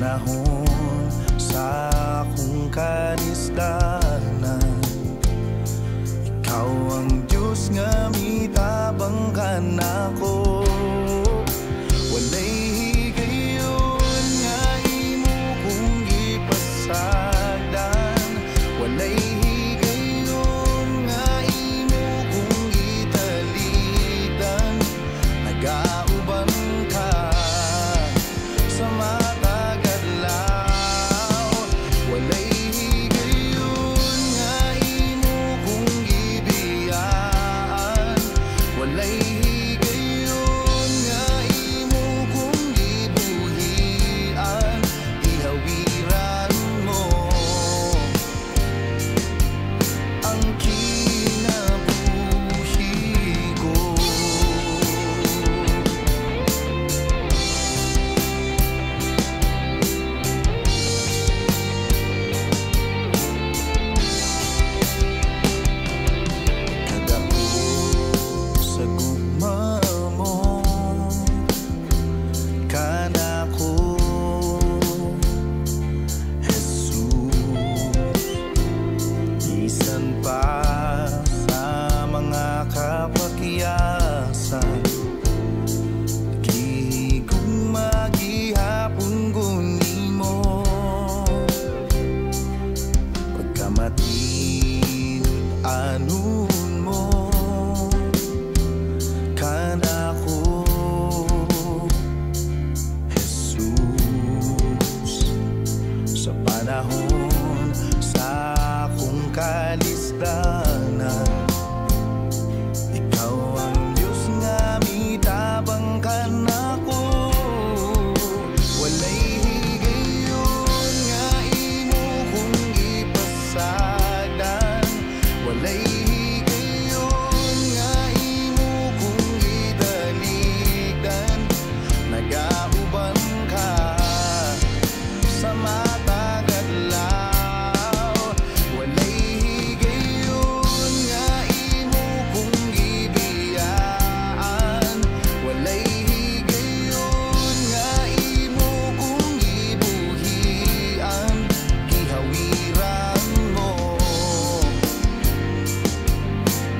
panahon sa akong kanisdanan. Ikaw ang Diyos nga mitabang ka nako. Walay higayon nga imo kung gipasagdan. Walay higayon nga imo kung gitalidan. Nagauban ka sa matag adlaw. Walay higayon nga imo kung gibiyaan. Walay higayon nga imo kung gibuhian. Ihawiran mo ang kinabuhi ko. Kadako sa gugma mo, kanako, Jesus. Isan pa sa mga kapakyasan, gihigugma gihapon ko nimo. Pagkamatid anon mo, kanako, Jesus. Sa panahon sa akong kalisdanan, ikaw ang Diyos nga mitabang ka nako. Walay higayon nga imo kung gipasagdan. Walay higayon nga imo kung gitaligdan. Nagauban ka sa matag adlaw. Walay higayon nga imo kung gibiyaan. Walay higayon nga imo kung gibuhian. Gihawiran mo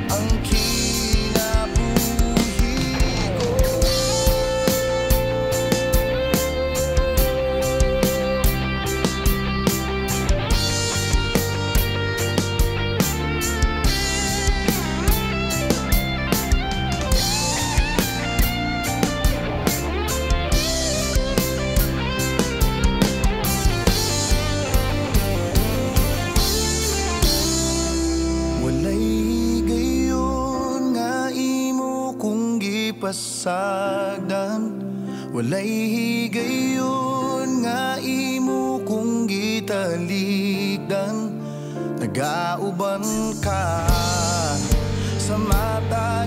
ang kinabuhi ko. Walay higayon nga imo kung gipasagdan. Walay higayon nga imo kung gitaligdan. Nagauban ka sa mata